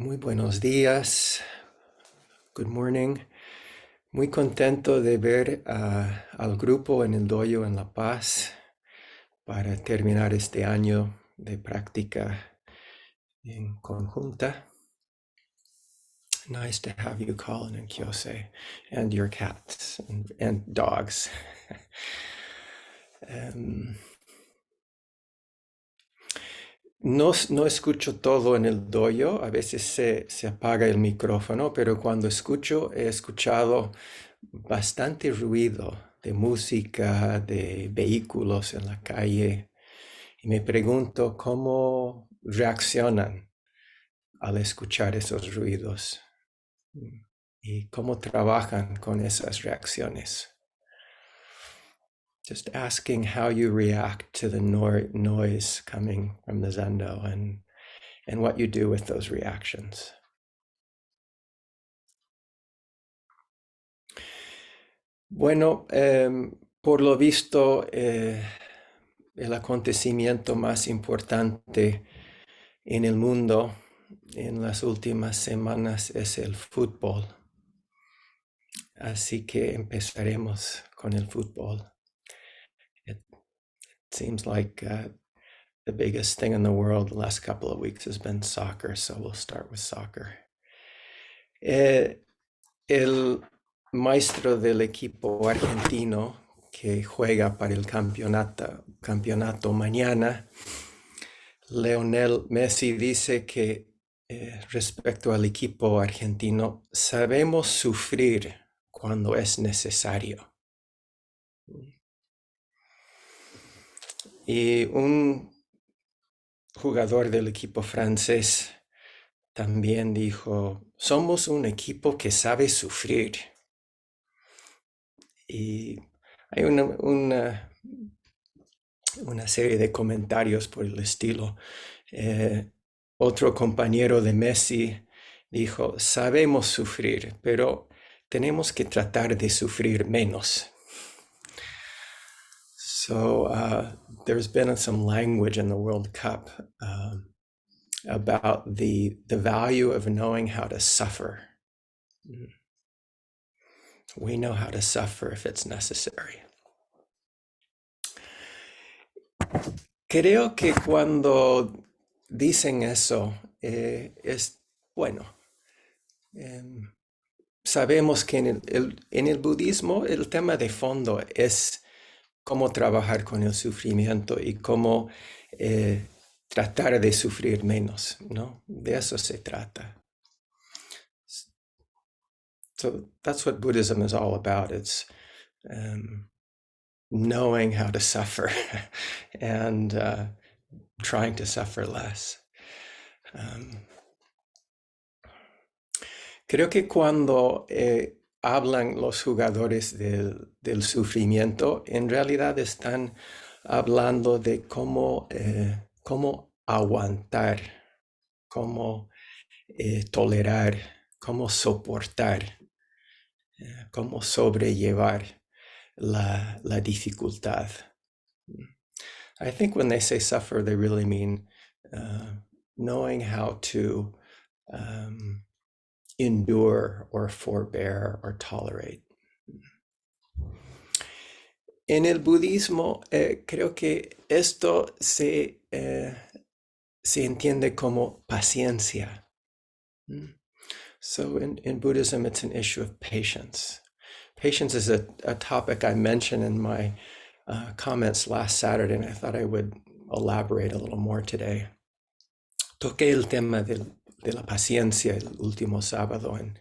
Muy buenos días. Good morning. Muy contento de ver al grupo en el dojo en La Paz para terminar este año de práctica en conjunta. Nice to have you, Colin and Kyose, and your cats and dogs. No escucho todo en el dojo, a veces se apaga el micrófono, pero cuando escucho he escuchado bastante ruido de música, de vehículos en la calle, y me pregunto cómo reaccionan al escuchar esos ruidos y cómo trabajan con esas reacciones. Just asking how you react to the noise coming from the zendo and what you do with those reactions. Bueno, por lo visto, el acontecimiento más importante en el mundo en las últimas semanas es el fútbol. Así que empezaremos con el fútbol. It seems like the biggest thing in the world the last couple of weeks has been soccer, so we'll start with soccer. El maestro del equipo argentino que juega para el campeonato mañana, Lionel Messi, dice que respecto al equipo argentino, sabemos sufrir cuando es necesario. Y un jugador del equipo francés también dijo, somos un equipo que sabe sufrir. Y hay una serie de comentarios por el estilo. Otro compañero de Messi dijo, sabemos sufrir, pero tenemos que tratar de sufrir menos. So there's been some language in the World Cup about the value of knowing how to suffer. We know how to suffer if it's necessary. Creo que cuando dicen eso, es bueno. Sabemos que en el budismo el tema de fondo es cómo trabajar con el sufrimiento y cómo tratar de sufrir menos, ¿no? De eso se trata. So that's what Buddhism is all about. It's knowing how to suffer and trying to suffer less. Creo que cuando hablan los jugadores del sufrimiento, en realidad están hablando de cómo aguantar, cómo tolerar, cómo soportar, cómo sobrellevar la dificultad. I think when they say suffer, they really mean knowing how to endure or forbear or tolerate. En el budismo, creo que esto se entiende como paciencia. So in Buddhism, it's an issue of patience. Patience is a topic I mentioned in my comments last Saturday, and I thought I would elaborate a little more today. Toqué el tema de la paciencia el último sábado en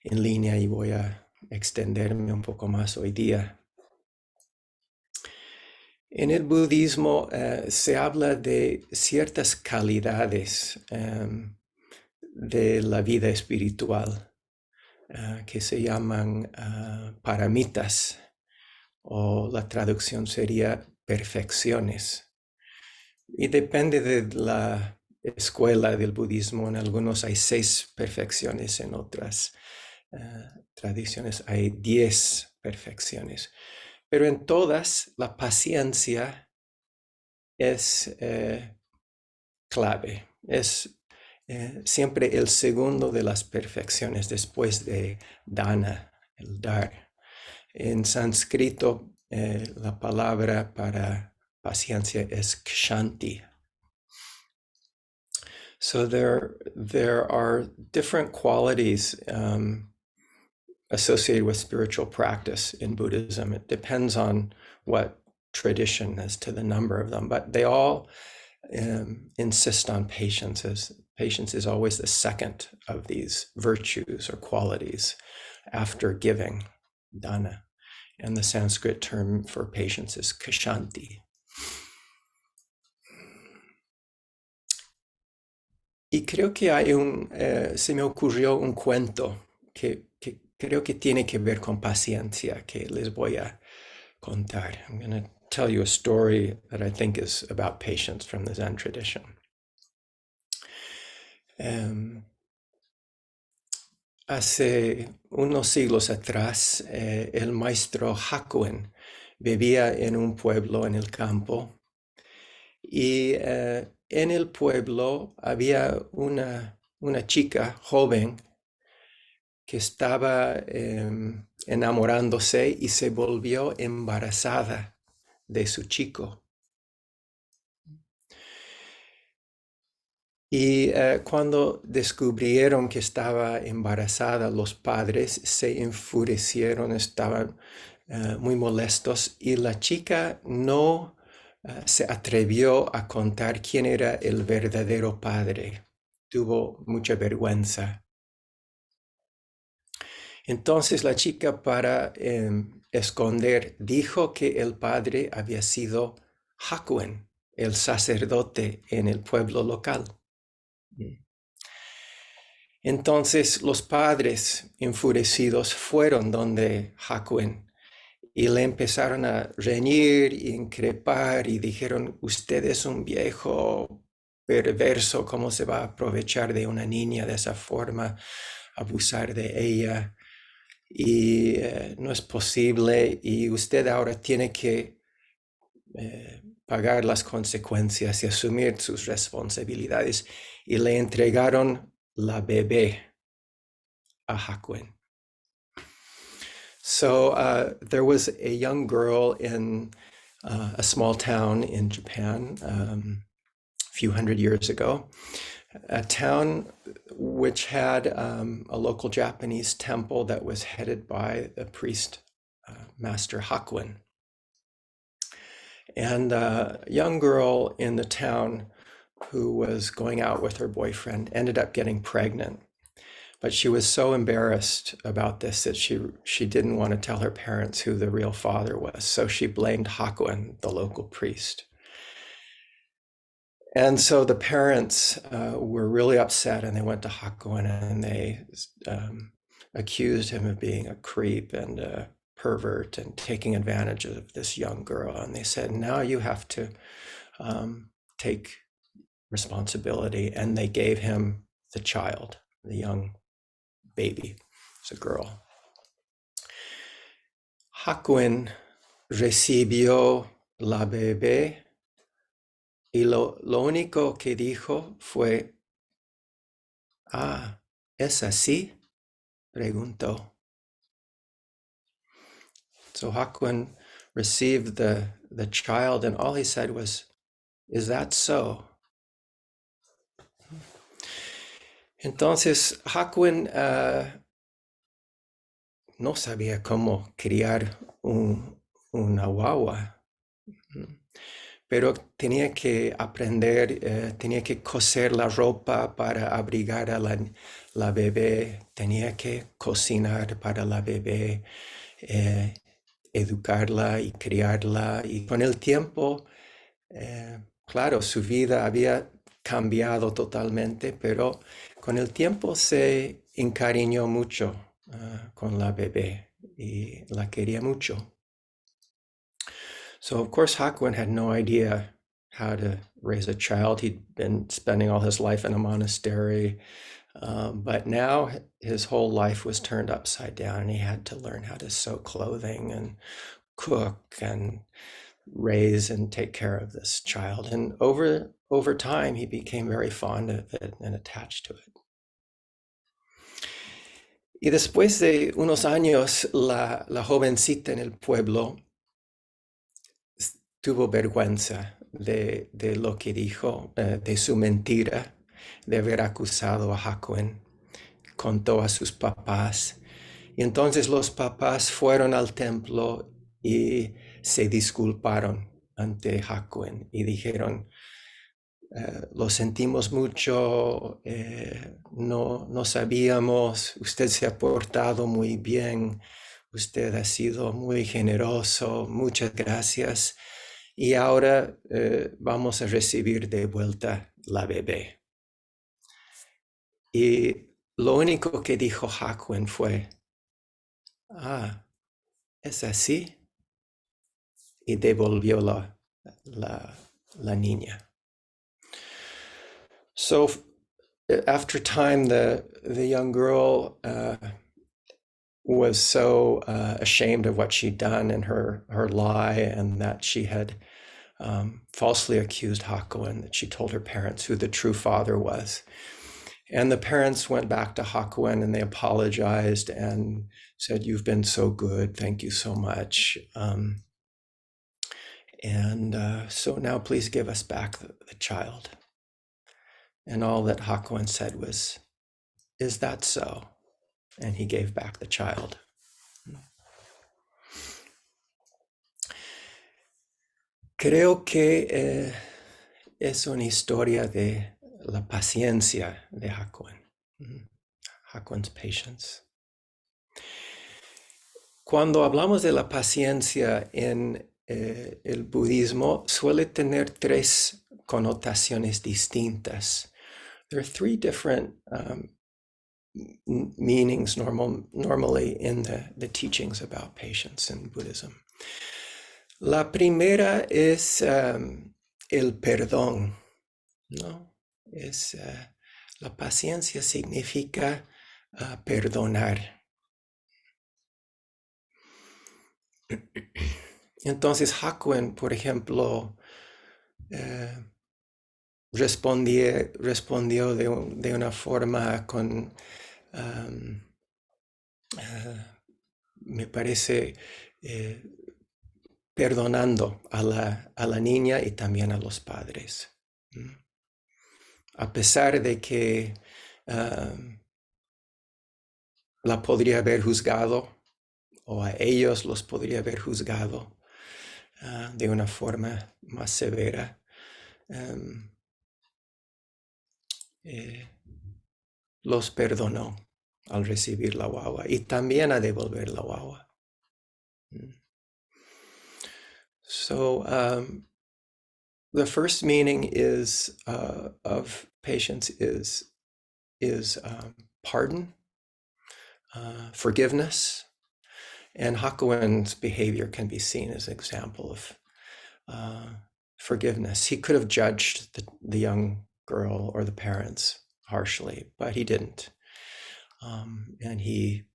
línea y voy a extenderme un poco más hoy día. En el budismo se habla de ciertas calidades de la vida espiritual que se llaman paramitas, o la traducción sería perfecciones. Y depende de la escuela del budismo. En algunos hay 6 perfecciones, en otras tradiciones hay 10 perfecciones. Pero en todas, la paciencia es clave, es siempre el segundo de las perfecciones después de dana, el dar. En sánscrito, la palabra para paciencia es kshanti. So there are different qualities associated with spiritual practice in Buddhism. It depends on what tradition as to the number of them, but they all insist on patience. As patience is always the second of these virtues or qualities after giving, dana. And the Sanskrit term for patience is kshanti. Y creo que hay se me ocurrió un cuento que creo que tiene que ver con paciencia, que les voy a contar. I'm going to tell you a story that I think is about patience from the Zen tradition. Hace unos siglos atrás, el maestro Hakuen vivía en un pueblo en el campo y en el pueblo había una chica joven que estaba enamorándose y se volvió embarazada de su chico. Y cuando descubrieron que estaba embarazada, los padres se enfurecieron, estaban muy molestos y la chica no se atrevió a contar quién era el verdadero padre. Tuvo mucha vergüenza. Entonces la chica, para esconder, dijo que el padre había sido Hakuen, el sacerdote en el pueblo local. Entonces los padres enfurecidos fueron donde Hakuen y le empezaron a reñir y increpar y dijeron: usted es un viejo perverso, ¿cómo se va a aprovechar de una niña de esa forma, abusar de ella? Y no es posible, y usted ahora tiene que pagar las consecuencias y asumir sus responsabilidades. Y le entregaron la bebé a Hakuen. So there was a young girl in a small town in Japan a few hundred years ago, a town which had a local Japanese temple that was headed by the priest, Master Hakuen. And a young girl in the town who was going out with her boyfriend ended up getting pregnant. But she was so embarrassed about this that she didn't want to tell her parents who the real father was. So she blamed Hakuen, the local priest. And so the parents were really upset, and they went to Hakuen and they accused him of being a creep and a pervert and taking advantage of this young girl. And they said, now you have to take responsibility. And they gave him the child, the young baby. It's a girl. Hakuen recibió la bebé y lo único que dijo fue: ¿es así? Preguntó. So Hakuen received the child, and all he said was, "Is that so?" Entonces Hakuen no sabía cómo criar una guagua, pero tenía que aprender, tenía que coser la ropa para abrigar a la bebé, tenía que cocinar para la bebé, educarla y criarla. Y con el tiempo, claro, su vida había cambiado totalmente, pero con el tiempo se encariñó mucho con la bebé y la quería mucho. So, of course, Hakuen had no idea how to raise a child. He'd been spending all his life in a monastery, but now his whole life was turned upside down, and he had to learn how to sew clothing and cook and raise and take care of this child. And over time, he became very fond of it and attached to it. Y después de unos años, la jovencita en el pueblo tuvo vergüenza de lo que dijo, de su mentira, de haber acusado a Hakuen. Contó a sus papás. Y entonces los papás fueron al templo y se disculparon ante Hakuen y dijeron, lo sentimos mucho, no sabíamos, usted se ha portado muy bien, usted ha sido muy generoso, muchas gracias. Y ahora vamos a recibir de vuelta la bebé. Y lo único que dijo Hakuen fue, es así, y devolvió la niña. So after time, the young girl was so ashamed of what she'd done and her lie, and that she had falsely accused Hakuen, that she told her parents who the true father was. And the parents went back to Hakuen and they apologized and said, "You've been so good. Thank you so much. So now please give us back the child." And all that Hakuen said was, "Is that so?" And he gave back the child. Creo que es una historia de la paciencia de Hakuen. Hakuen's patience. Cuando hablamos de la paciencia en el budismo, suele tener tres connotaciones distintas. There are three different meanings normally in the teachings about patience in Buddhism. La primera es el perdón, ¿no? La paciencia significa perdonar. Entonces Hakuen, por ejemplo, respondió de una forma con, me parece, perdonando a la niña y también a los padres. A pesar de que la podría haber juzgado, o a ellos los podría haber juzgado de una forma más severa, los perdonó al recibir la guagua y también a devolver la guagua. So the first meaning is of patience is pardon, forgiveness, and Hakuen's behavior can be seen as an example of forgiveness. He could have judged the young girl or the parents harshly, but he didn't, and he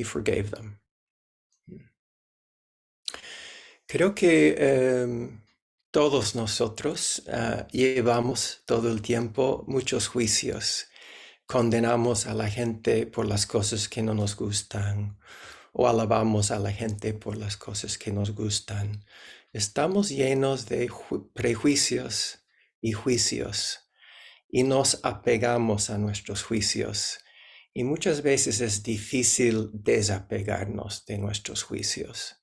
forgave them. Creo que todos nosotros llevamos todo el tiempo muchos juicios. Condenamos a la gente por las cosas que no nos gustan o alabamos a la gente por las cosas que nos gustan. Estamos llenos de prejuicios y juicios y nos apegamos a nuestros juicios. Y muchas veces es difícil desapegarnos de nuestros juicios,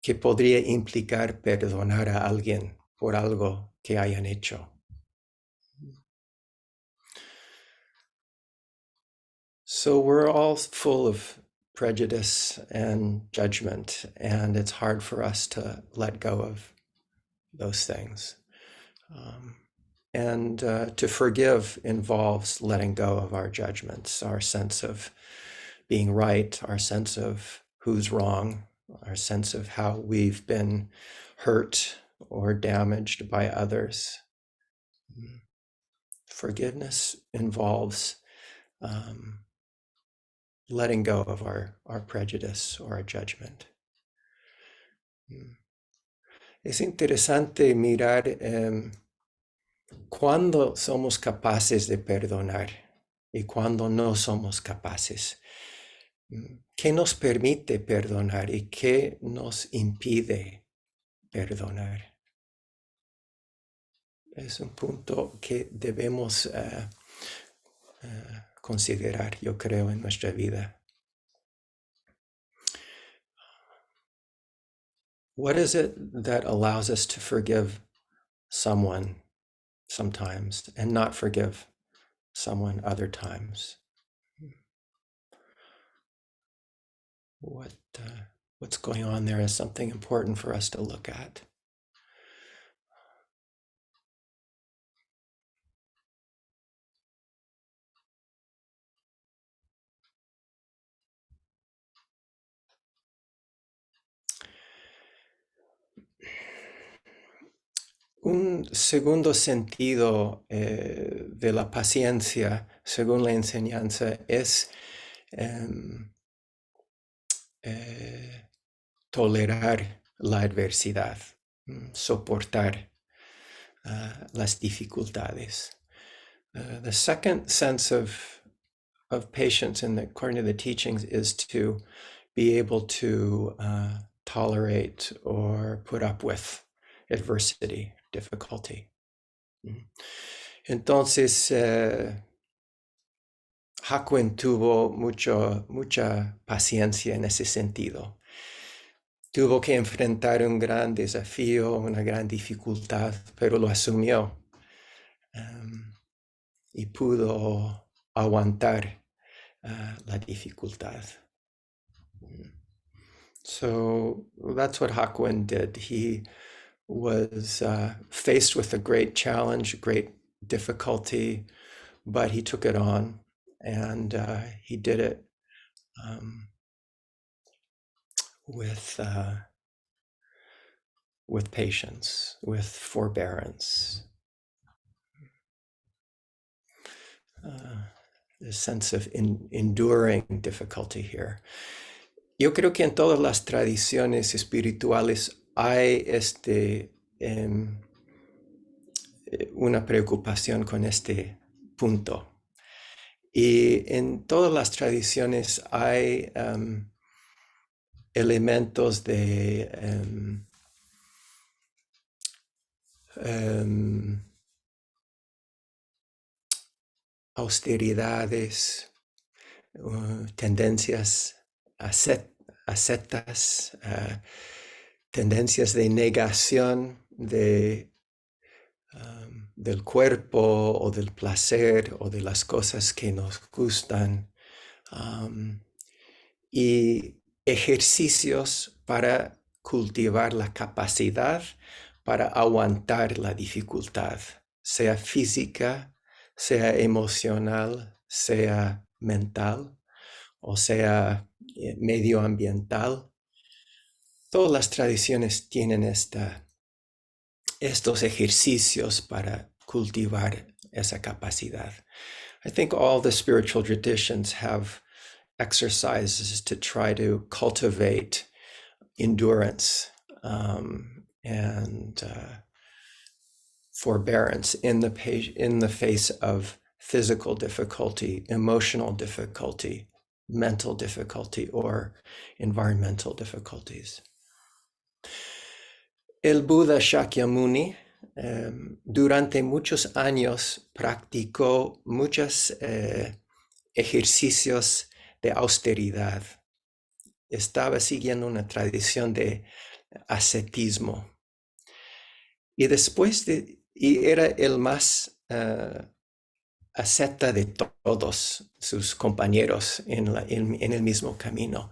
que podría implicar perdonar a alguien por algo que hayan hecho. So we're all full of prejudice and judgment, and it's hard for us to let go of those things. And to forgive involves letting go of our judgments, our sense of being right, our sense of who's wrong, our sense of how we've been hurt or damaged by others. Forgiveness involves letting go of our prejudice or our judgment. Es interesante mirar cuándo somos capaces de perdonar y cuándo no somos capaces. ¿Qué nos permite perdonar y qué nos impide perdonar? Es un punto que debemos considerar, yo creo, en nuestra vida. What is it that allows us to forgive someone sometimes and not forgive someone other times? What's going on there is something important for us to look at. Un segundo sentido de la paciencia, según la enseñanza, es em, tolerar la adversidad, soportar las dificultades. The second sense of patience, according to the teachings, is to be able to tolerate or put up with adversity, difficulty. Entonces, Hakuin tuvo mucha paciencia en ese sentido. Tuvo que enfrentar un gran desafío, una gran dificultad, pero lo asumió y pudo aguantar la dificultad. So that's what Hakuin did. He was faced with a great challenge, great difficulty, but he took it on and he did it with patience, with forbearance. The sense of enduring difficulty here. Yo creo que en todas las tradiciones espirituales hay una preocupación con este punto. Y en todas las tradiciones hay elementos de austeridades, tendencias ascetas, tendencias de negación del cuerpo o del placer o de las cosas que nos gustan, y ejercicios para cultivar la capacidad para aguantar la dificultad, sea física, sea emocional, sea mental, o sea medioambiental. Todas las tradiciones tienen estos ejercicios para cultivar esa capacidad. I think all the spiritual traditions have exercises to try to cultivate endurance and forbearance in the face of physical difficulty, emotional difficulty, mental difficulty, or environmental difficulties. El Buda Shakyamuni durante muchos años practicó muchos ejercicios de austeridad. Estaba siguiendo una tradición de ascetismo. Y y era el más asceta de todos sus compañeros en el mismo camino.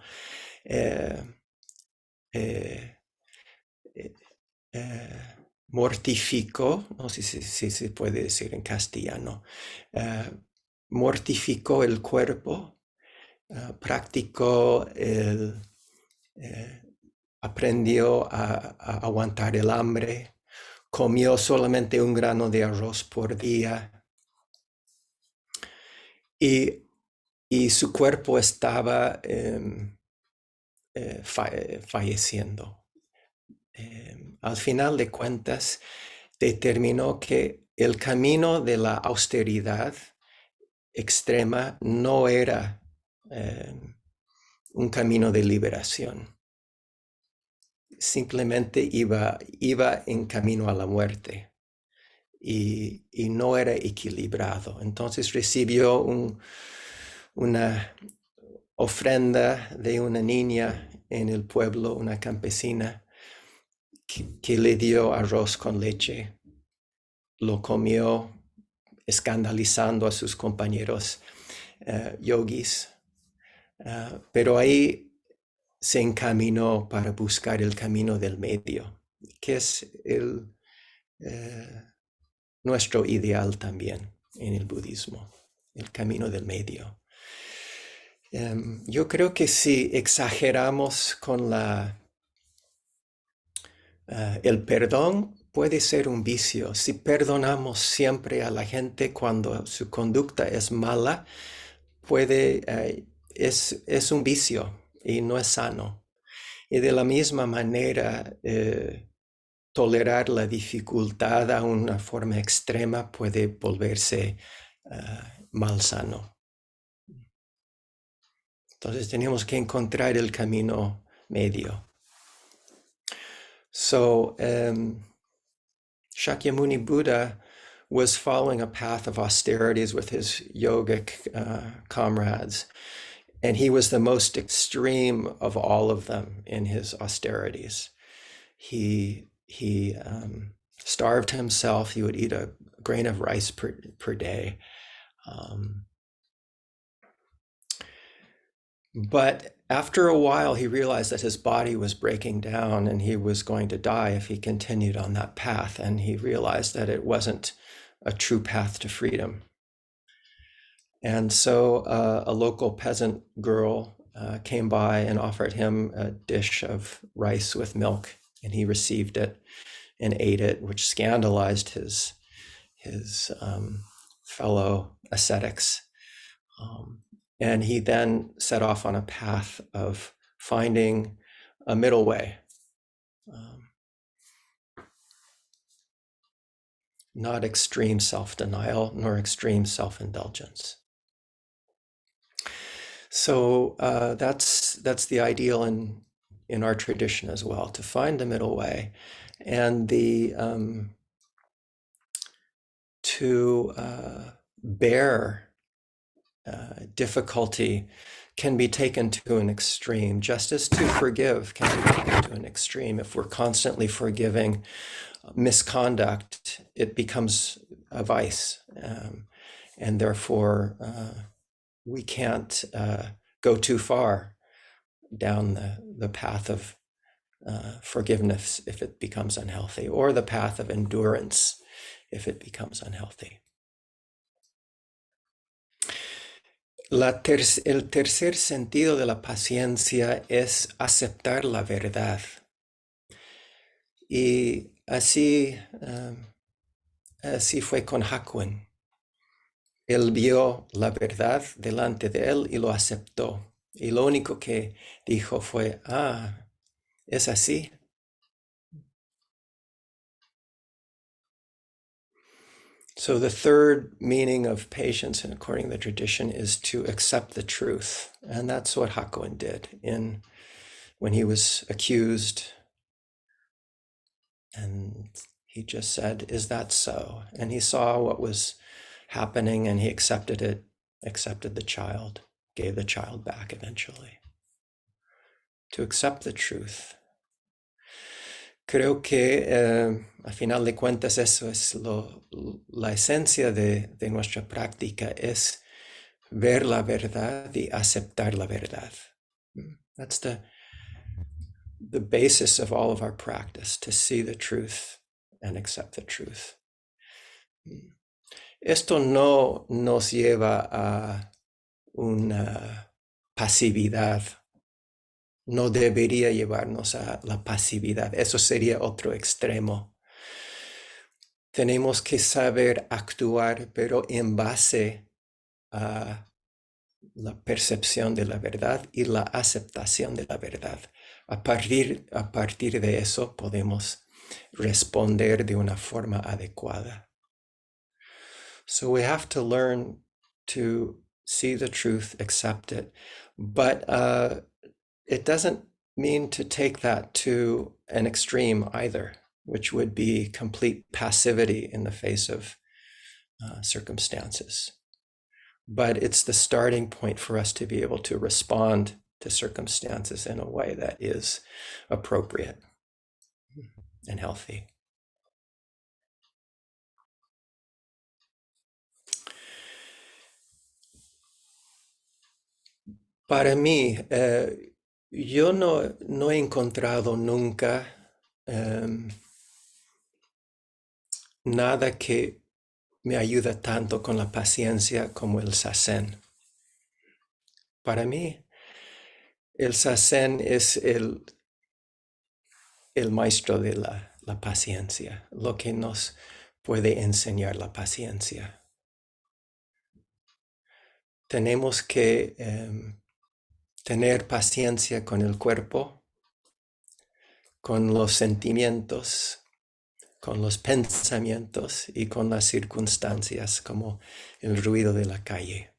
Mortificó, no sé si se puede decir en castellano, mortificó el cuerpo, practicó aprendió a aguantar el hambre, comió solamente un grano de arroz por día y su cuerpo estaba falleciendo. al final de cuentas, determinó que el camino de la austeridad extrema no era eh, un camino de liberación. Simplemente iba en camino a la muerte y no era equilibrado. Entonces recibió una ofrenda de una niña en el pueblo, una campesina, que le dio arroz con leche. Lo comió escandalizando a sus compañeros yogis, pero ahí se encaminó para buscar el camino del medio, que es nuestro ideal también en el budismo, el camino del medio. Yo creo que si exageramos con el perdón, puede ser un vicio. Si perdonamos siempre a la gente cuando su conducta es mala, es un vicio y no es sano. Y de la misma manera, tolerar la dificultad a una forma extrema puede volverse malsano. Entonces tenemos que encontrar el camino medio. So Shakyamuni Buddha was following a path of austerities with his yogic comrades, and he was the most extreme of all of them in his austerities. He starved himself. He would eat a grain of rice per day. But after a while, he realized that his body was breaking down and he was going to die if he continued on that path. And he realized that it wasn't a true path to freedom. And so a local peasant girl came by and offered him a dish of rice with milk, and he received it and ate it, which scandalized his fellow ascetics. And he then set off on a path of finding a middle way, not extreme self-denial nor extreme self-indulgence. So that's the ideal in our tradition as well, to find the middle way, and to bear difficulty can be taken to an extreme, just as to forgive can be taken to an extreme. If we're constantly forgiving misconduct, it becomes a vice, and therefore we can't go too far down the path of forgiveness if it becomes unhealthy, or the path of endurance if it becomes unhealthy. El tercer sentido de la paciencia es aceptar la verdad. Y así fue con Hakuin. Él vio la verdad delante de él y lo aceptó. Y lo único que dijo fue, es así. So the third meaning of patience, and according to the tradition, is to accept the truth. And that's what Hakuin did when he was accused. And he just said, is that so? And he saw what was happening and he accepted it, accepted the child, gave the child back eventually. To accept the truth. Creo que a final de cuentas eso es la esencia de nuestra práctica, es ver la verdad y aceptar la verdad. That's the basis of all of our practice, to see the truth and accept the truth. Esto no nos lleva a una pasividad. No debería llevarnos a la pasividad. Eso sería otro extremo. Tenemos que saber actuar, pero en base a la percepción de la verdad y la aceptación de la verdad. a partir de eso podemos responder de una forma adecuada. So we have to learn to see the truth, accept it, but it doesn't mean to take that to an extreme either, which would be complete passivity in the face of circumstances. But it's the starting point for us to be able to respond to circumstances in a way that is appropriate and healthy. Para mí, yo no he encontrado nunca nada que me ayuda tanto con la paciencia como el Zazen. Para mí, el Zazen es el maestro de la paciencia, lo que nos puede enseñar la paciencia. Tenemos que tener paciencia con el cuerpo, con los sentimientos, con los pensamientos y con las circunstancias, como el ruido de la calle.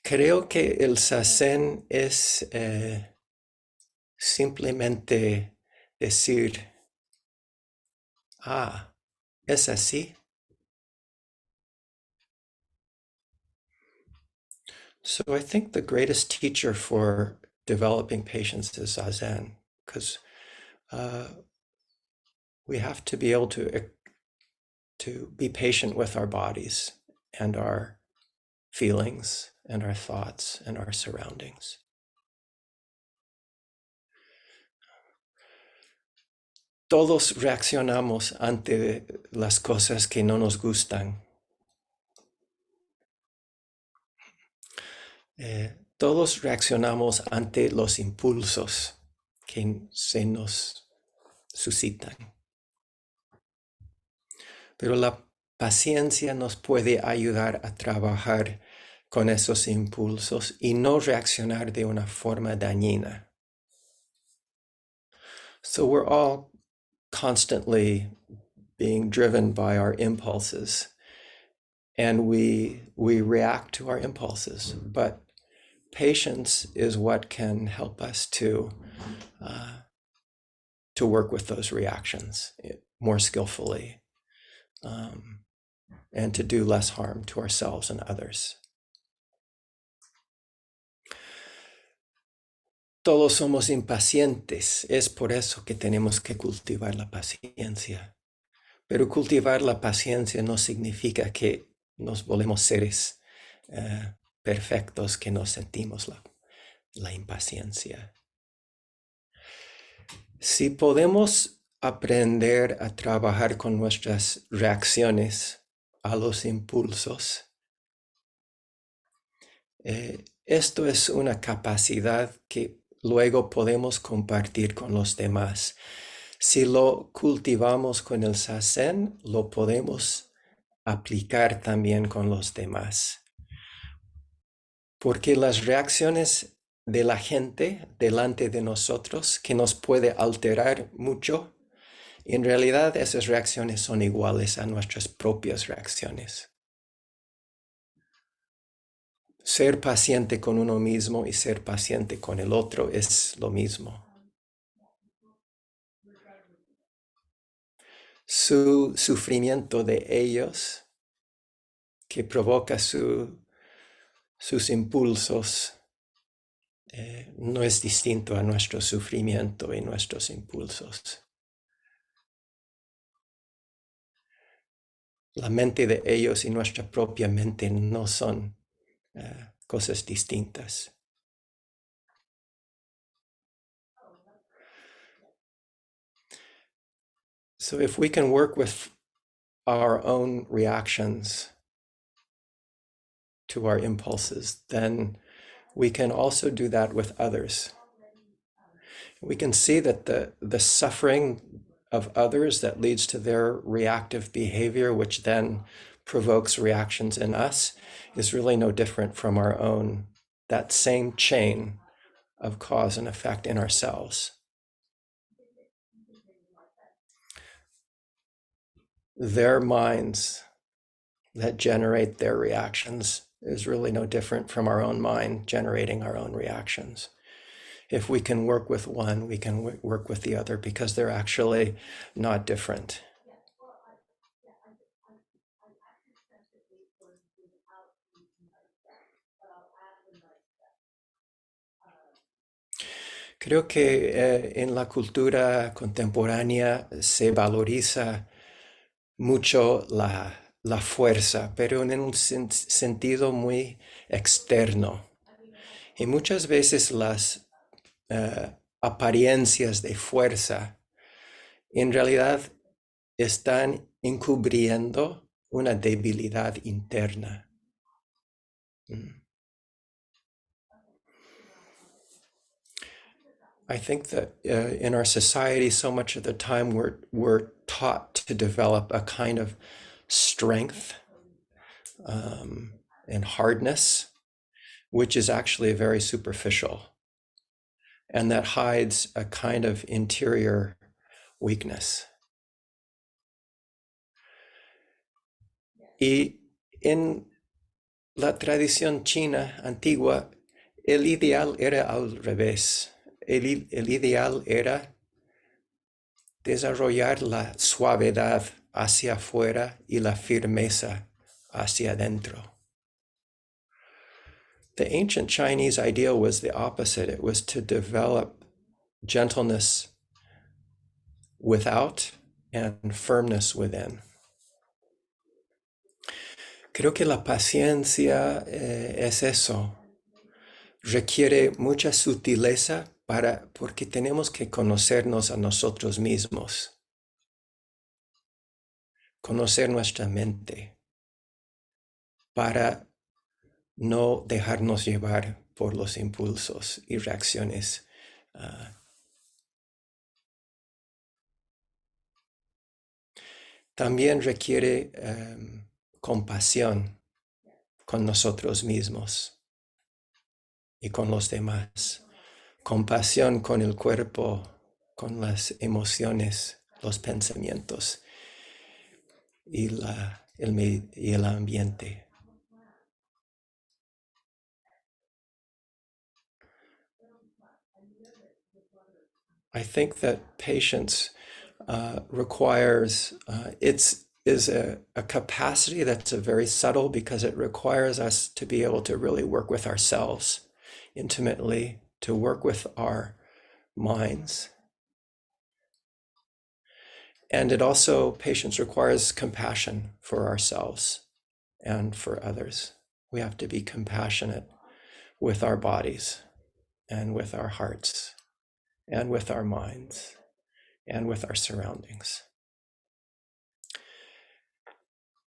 Creo que el Zazen es simplemente decir, es así. So I think the greatest teacher for developing patience is Zazen, because we have to be able to be patient with our bodies and our feelings and our thoughts and our surroundings. Todos reaccionamos ante las cosas que no nos gustan. Todos reaccionamos ante los impulsos que se nos suscitan. Pero la paciencia nos puede ayudar a trabajar con esos impulsos y no reaccionar de una forma dañina. So we're all constantly being driven by our impulses, and we react to our impulses, but patience is what can help us to work with those reactions more skillfully, and to do less harm to ourselves and others. Todos somos impacientes, es por eso que tenemos que cultivar la paciencia. Pero cultivar la paciencia no significa que nos volvemos seres perfectos, que no sentimos la impaciencia. Si podemos aprender a trabajar con nuestras reacciones a los impulsos, esto es una capacidad que luego podemos compartir con los demás. Si lo cultivamos con el Zazen, lo podemos aplicar también con los demás. Porque las reacciones de la gente delante de nosotros, que nos puede alterar mucho, en realidad esas reacciones son iguales a nuestras propias reacciones. Ser paciente con uno mismo y ser paciente con el otro es lo mismo. Su sufrimiento de ellos, que provoca sus impulsos, no es distinto a nuestro sufrimiento y nuestros impulsos. La mente de ellos y nuestra propia mente no son cosas distintas. So if we can work with our own reactions to our impulses, then we can also do that with others. We can see that the suffering of others that leads to their reactive behavior, which then provokes reactions in us, is really no different from our own that same chain of cause and effect in ourselves. Their minds that generate their reactions is really no different from our own mind generating our own reactions. If we can work with one, we can work with the other because they're actually not different. Creo que en la cultura contemporánea se valoriza mucho la fuerza, pero en un sentido muy externo. Y muchas veces las apariencias de fuerza en realidad están encubriendo una debilidad interna. I think that in our society, so much of the time we're taught to develop a kind of strength and hardness, which is actually very superficial, and that hides a kind of interior weakness. Y en la tradición china antigua, el ideal era al revés. El ideal era desarrollar la suavidad hacia afuera y la firmeza hacia adentro. The ancient Chinese ideal was the opposite. It was to develop gentleness without and firmness within. Creo que la paciencia es eso. Requiere mucha sutileza porque tenemos que conocernos a nosotros mismos, conocer nuestra mente, para no dejarnos llevar por los impulsos y reacciones. También requiere compasión con nosotros mismos y con los demás. Compasión con el cuerpo, con las emociones, los pensamientos y el ambiente. I think that patience requires, is a capacity that's very subtle because it requires us to be able to really work with ourselves intimately, to work with our minds. And it also, patience requires compassion for ourselves and for others. We have to be compassionate with our bodies and with our hearts and with our minds and with our surroundings.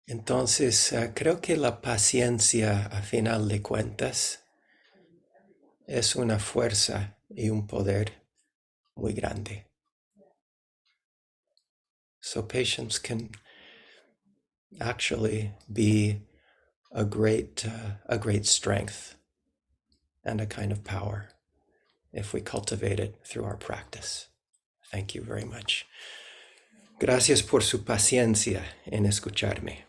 Entonces, creo que la paciencia, a final de cuentas, es una fuerza y un poder muy grande. So patience can actually be a great strength and a kind of power if we cultivate it through our practice. Thank you very much. Gracias por su paciencia en escucharme.